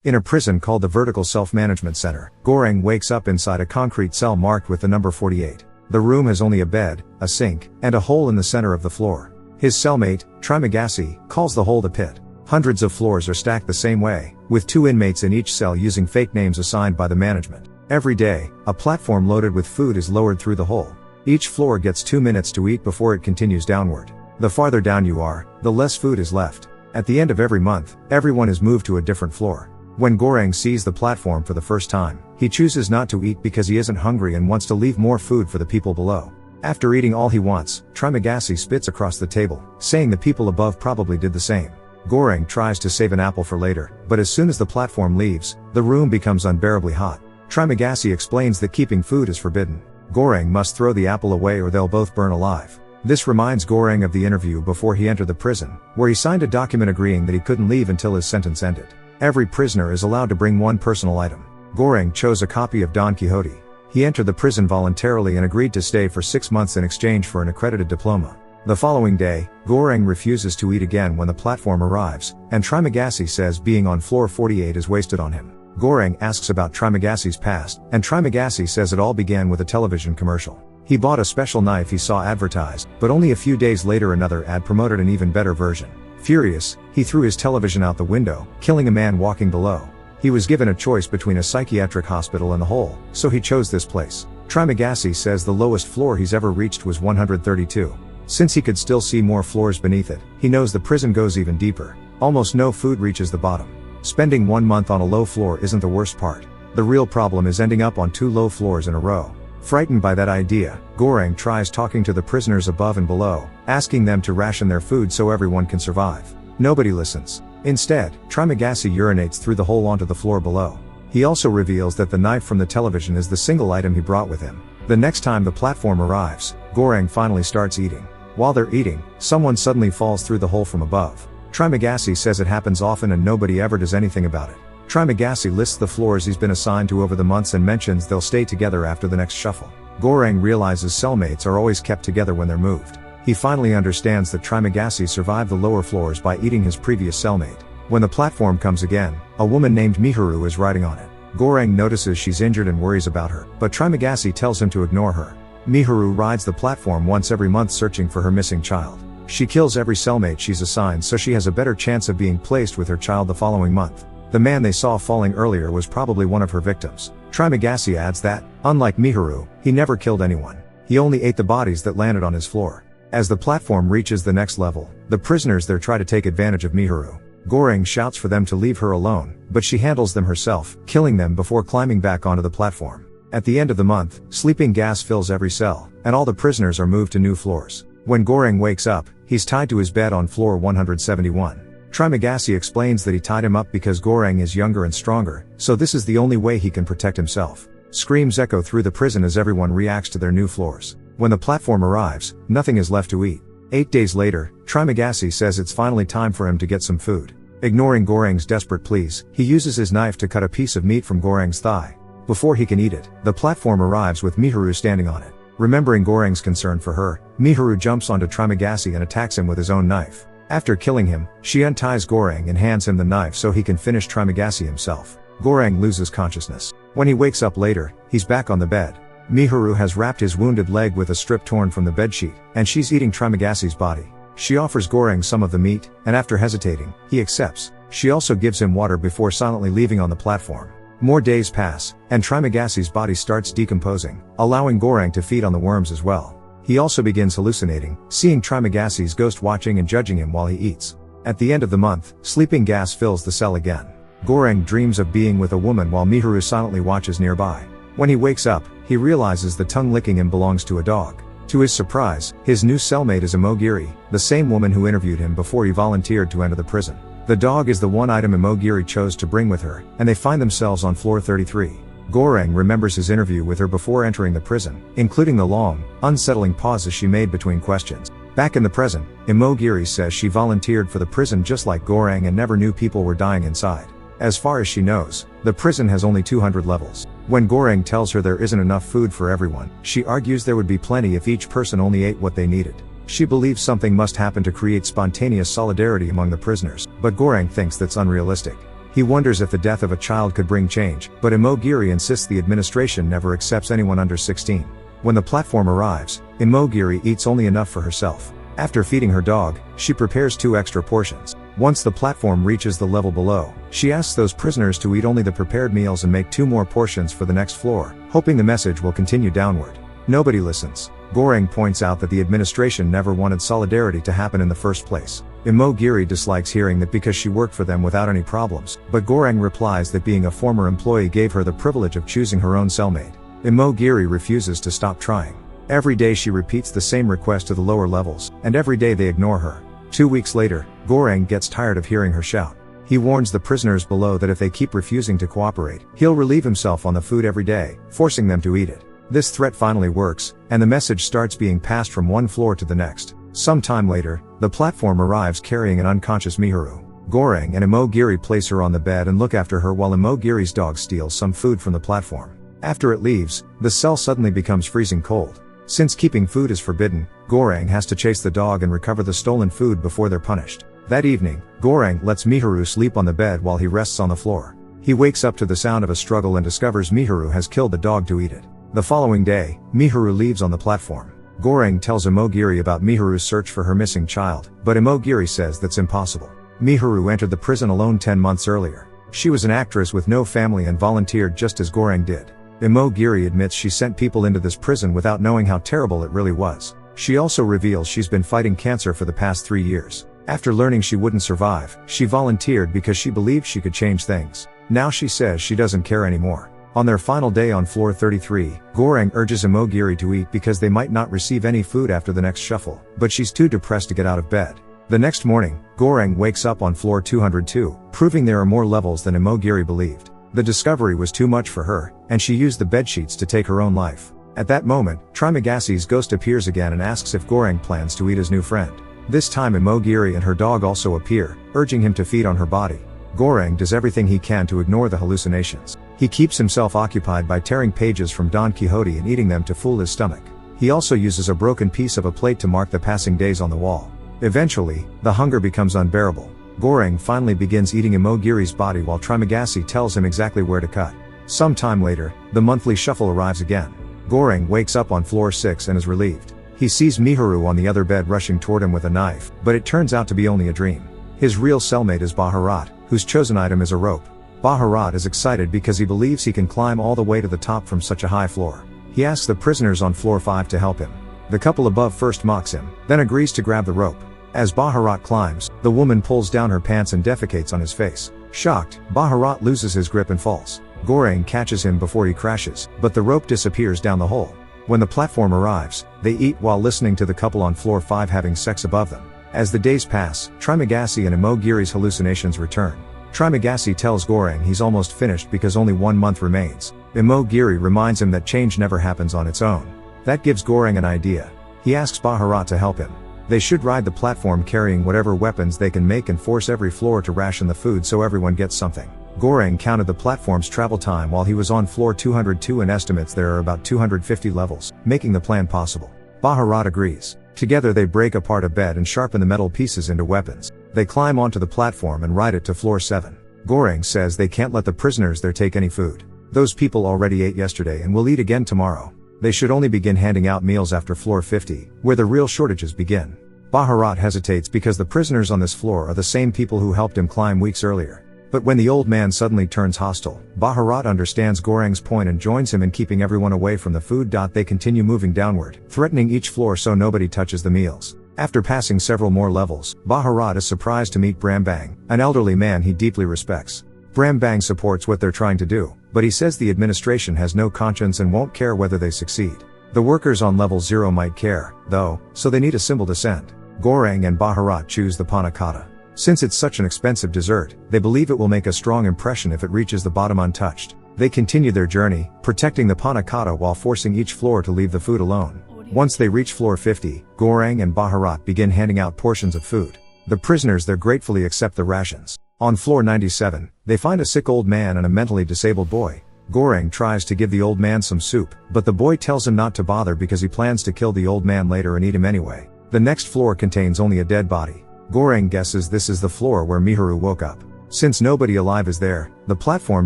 In a prison called the Vertical Self-Management Center, Goreng wakes up inside a concrete cell marked with the number 48. The room has only a bed, a sink, and a hole in the center of the floor. His cellmate, Trimagasi, calls the hole the pit. Hundreds of floors are stacked the same way, with 2 inmates in each cell using fake names assigned by the management. Every day, a platform loaded with food is lowered through the hole. Each floor gets 2 minutes to eat before it continues downward. The farther down you are, the less food is left. At the end of every month, everyone is moved to a different floor. When Goreng sees the platform for the first time, he chooses not to eat because he isn't hungry and wants to leave more food for the people below. After eating all he wants, Trimagasi spits across the table, saying the people above probably did the same. Goreng tries to save an apple for later, but as soon as the platform leaves, the room becomes unbearably hot. Trimagasi explains that keeping food is forbidden. Goreng must throw the apple away or they'll both burn alive. This reminds Goreng of the interview before he entered the prison, where he signed a document agreeing that he couldn't leave until his sentence ended. Every prisoner is allowed to bring one personal item. Goreng chose a copy of Don Quixote. He entered the prison voluntarily and agreed to stay for 6 months in exchange for an accredited diploma. The following day, Goreng refuses to eat again when the platform arrives, and Trimagasi says being on floor 48 is wasted on him. Goreng asks about Trimagasi's past, and Trimagasi says it all began with a television commercial. He bought a special knife he saw advertised, but only a few days later another ad promoted an even better version. Furious, he threw his television out the window, killing a man walking below. He was given a choice between a psychiatric hospital and the hole, so he chose this place. Trimagasi says the lowest floor he's ever reached was 132. Since he could still see more floors beneath it, he knows the prison goes even deeper. Almost no food reaches the bottom. Spending 1 month on a low floor isn't the worst part. The real problem is ending up on 2 low floors in a row. Frightened by that idea, Goreng tries talking to the prisoners above and below, asking them to ration their food so everyone can survive. Nobody listens. Instead, Trimagasi urinates through the hole onto the floor below. He also reveals that the knife from the television is the single item he brought with him. The next time the platform arrives, Goreng finally starts eating. While they're eating, someone suddenly falls through the hole from above. Trimagasi says it happens often and nobody ever does anything about it. Trimagasi lists the floors he's been assigned to over the months and mentions they'll stay together after the next shuffle. Goreng realizes cellmates are always kept together when they're moved. He finally understands that Trimagasi survived the lower floors by eating his previous cellmate. When the platform comes again, a woman named Miharu is riding on it. Goreng notices she's injured and worries about her, but Trimagasi tells him to ignore her. Miharu rides the platform once every month searching for her missing child. She kills every cellmate she's assigned so she has a better chance of being placed with her child the following month. The man they saw falling earlier was probably one of her victims. Trimagasi adds that, unlike Miharu, he never killed anyone. He only ate the bodies that landed on his floor. As the platform reaches the next level, the prisoners there try to take advantage of Miharu. Goreng shouts for them to leave her alone, but she handles them herself, killing them before climbing back onto the platform. At the end of the month, sleeping gas fills every cell, and all the prisoners are moved to new floors. When Goreng wakes up, he's tied to his bed on floor 171. Trimagasi explains that he tied him up because Goreng is younger and stronger, so this is the only way he can protect himself. Screams echo through the prison as everyone reacts to their new floors. When the platform arrives, nothing is left to eat. 8 days later, Trimagasi says it's finally time for him to get some food. Ignoring Goreng's desperate pleas, he uses his knife to cut a piece of meat from Goreng's thigh. Before he can eat it, the platform arrives with Miharu standing on it. Remembering Goreng's concern for her, Miharu jumps onto Trimagasi and attacks him with his own knife. After killing him, she unties Goreng and hands him the knife so he can finish Trimagasi himself. Goreng loses consciousness. When he wakes up later, he's back on the bed. Miharu has wrapped his wounded leg with a strip torn from the bedsheet, and she's eating Trimagasi's body. She offers Goreng some of the meat, and after hesitating, he accepts. She also gives him water before silently leaving on the platform. More days pass, and Trimagasi's body starts decomposing, allowing Goreng to feed on the worms as well. He also begins hallucinating, seeing Trimagasi's ghost watching and judging him while he eats. At the end of the month, sleeping gas fills the cell again. Goreng dreams of being with a woman while Miharu silently watches nearby. When he wakes up, he realizes the tongue licking him belongs to a dog. To his surprise, his new cellmate is Imogiri, the same woman who interviewed him before he volunteered to enter the prison. The dog is the one item Imogiri chose to bring with her, and they find themselves on floor 33. Goreng remembers his interview with her before entering the prison, including the long, unsettling pauses she made between questions. Back in the present, Imogiri says she volunteered for the prison just like Goreng and never knew people were dying inside. As far as she knows, the prison has only 200 levels. When Goreng tells her there isn't enough food for everyone, she argues there would be plenty if each person only ate what they needed. She believes something must happen to create spontaneous solidarity among the prisoners, but Goreng thinks that's unrealistic. He wonders if the death of a child could bring change, but Imogiri insists the administration never accepts anyone under 16. When the platform arrives, Imogiri eats only enough for herself. After feeding her dog, she prepares 2 extra portions. Once the platform reaches the level below, she asks those prisoners to eat only the prepared meals and make 2 more portions for the next floor, hoping the message will continue downward. Nobody listens. Goreng points out that the administration never wanted solidarity to happen in the first place. Imogiri dislikes hearing that because she worked for them without any problems, but Goreng replies that being a former employee gave her the privilege of choosing her own cellmate. Imogiri refuses to stop trying. Every day she repeats the same request to the lower levels, and every day they ignore her. 2 weeks later, Goreng gets tired of hearing her shout. He warns the prisoners below that if they keep refusing to cooperate, he'll relieve himself on the food every day, forcing them to eat it. This threat finally works, and the message starts being passed from one floor to the next. Some time later, the platform arrives carrying an unconscious Miharu. Goreng and Imogiri place her on the bed and look after her while Imogiri's dog steals some food from the platform. After it leaves, the cell suddenly becomes freezing cold. Since keeping food is forbidden, Goreng has to chase the dog and recover the stolen food before they're punished. That evening, Goreng lets Miharu sleep on the bed while he rests on the floor. He wakes up to the sound of a struggle and discovers Miharu has killed the dog to eat it. The following day, Miharu leaves on the platform. Goreng tells Imogiri about Miharu's search for her missing child, but Imogiri says that's impossible. Miharu entered the prison alone 10 months earlier. She was an actress with no family and volunteered just as Goreng did. Imogiri admits she sent people into this prison without knowing how terrible it really was. She also reveals she's been fighting cancer for the past 3 years. After learning she wouldn't survive, she volunteered because she believed she could change things. Now she says she doesn't care anymore. On their final day on floor 33, Goreng urges Imogiri to eat because they might not receive any food after the next shuffle, but she's too depressed to get out of bed. The next morning, Goreng wakes up on floor 202, proving there are more levels than Imogiri believed. The discovery was too much for her, and she used the bedsheets to take her own life. At that moment, Trimagasi's ghost appears again and asks if Goreng plans to eat his new friend. This time Imogiri and her dog also appear, urging him to feed on her body. Goreng does everything he can to ignore the hallucinations. He keeps himself occupied by tearing pages from Don Quixote and eating them to fool his stomach. He also uses a broken piece of a plate to mark the passing days on the wall. Eventually, the hunger becomes unbearable. Goreng finally begins eating Imogiri's body while Trimagasi tells him exactly where to cut. Some time later, the monthly shuffle arrives again. Goreng wakes up on floor 6 and is relieved. He sees Miharu on the other bed rushing toward him with a knife, but it turns out to be only a dream. His real cellmate is Baharat, whose chosen item is a rope. Baharat is excited because he believes he can climb all the way to the top from such a high floor. He asks the prisoners on floor 5 to help him. The couple above first mocks him, then agrees to grab the rope. As Baharat climbs, the woman pulls down her pants and defecates on his face. Shocked, Baharat loses his grip and falls. Goreng catches him before he crashes, but the rope disappears down the hole. When the platform arrives, they eat while listening to the couple on floor 5 having sex above them. As the days pass, Trimagasi and Imogiri's hallucinations return. Trimagasi tells Goreng he's almost finished because only 1 month remains. Imogiri reminds him that change never happens on its own. That gives Goreng an idea. He asks Baharat to help him. They should ride the platform carrying whatever weapons they can make and force every floor to ration the food so everyone gets something. Goreng counted the platform's travel time while he was on floor 202 and estimates there are about 250 levels, making the plan possible. Baharat agrees. Together they break apart a bed and sharpen the metal pieces into weapons. They climb onto the platform and ride it to floor 7. Goreng says they can't let the prisoners there take any food. Those people already ate yesterday and will eat again tomorrow. They should only begin handing out meals after floor 50, where the real shortages begin. Baharat hesitates because the prisoners on this floor are the same people who helped him climb weeks earlier. But when the old man suddenly turns hostile, Baharat understands Goreng's point and joins him in keeping everyone away from the food. They continue moving downward, threatening each floor so nobody touches the meals. After passing several more levels, Baharat is surprised to meet Brambang, an elderly man he deeply respects. Brambang supports what they're trying to do, but he says the administration has no conscience and won't care whether they succeed. The workers on level 0 might care, though, so they need a symbol to send. Goreng and Baharat choose the panna cotta. Since it's such an expensive dessert, they believe it will make a strong impression if it reaches the bottom untouched. They continue their journey, protecting the panna cotta while forcing each floor to leave the food alone. Once they reach floor 50, Goreng and Baharat begin handing out portions of food. The prisoners there gratefully accept the rations. On floor 97, they find a sick old man and a mentally disabled boy. Goreng tries to give the old man some soup, but the boy tells him not to bother because he plans to kill the old man later and eat him anyway. The next floor contains only a dead body. Goreng guesses this is the floor where Miharu woke up. Since nobody alive is there, the platform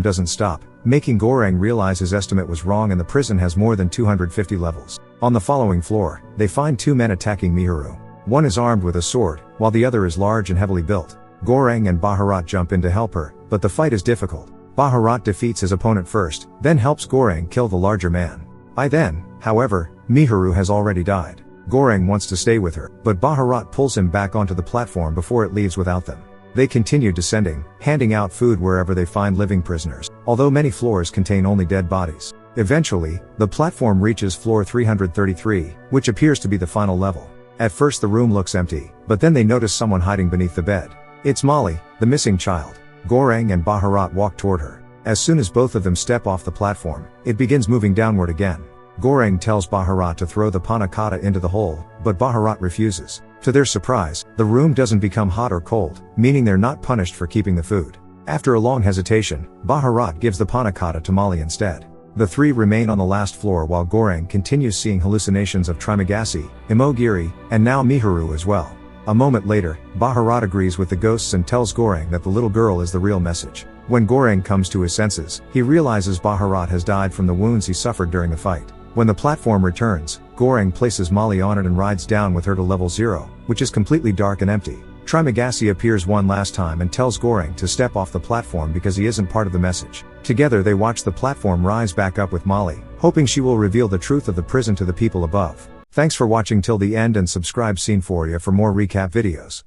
doesn't stop, making Goreng realize his estimate was wrong and the prison has more than 250 levels. On the following floor, they find two men attacking Miharu. One is armed with a sword, while the other is large and heavily built. Goreng and Baharat jump in to help her, but the fight is difficult. Baharat defeats his opponent first, then helps Goreng kill the larger man. By then, however, Miharu has already died. Goreng wants to stay with her, but Baharat pulls him back onto the platform before it leaves without them. They continue descending, handing out food wherever they find living prisoners, although many floors contain only dead bodies. Eventually, the platform reaches floor 333, which appears to be the final level. At first the room looks empty, but then they notice someone hiding beneath the bed. It's Molly, the missing child. Goreng and Baharat walk toward her. As soon as both of them step off the platform, it begins moving downward again. Goreng tells Baharat to throw the panna cotta into the hole, but Baharat refuses. To their surprise, the room doesn't become hot or cold, meaning they're not punished for keeping the food. After a long hesitation, Baharat gives the panna cotta to Molly instead. The three remain on the last floor while Goreng continues seeing hallucinations of Trimagasi, Imogiri, and now Miharu as well. A moment later, Baharat agrees with the ghosts and tells Goreng that the little girl is the real message. When Goreng comes to his senses, he realizes Baharat has died from the wounds he suffered during the fight. When the platform returns, Goreng places Molly on it and rides down with her to level 0, which is completely dark and empty. Trimagasi appears one last time and tells Goreng to step off the platform because he isn't part of the message. Together they watch the platform rise back up with Molly, hoping she will reveal the truth of the prison to the people above. Thanks for watching till the end and subscribe ScenePhoria for more recap videos.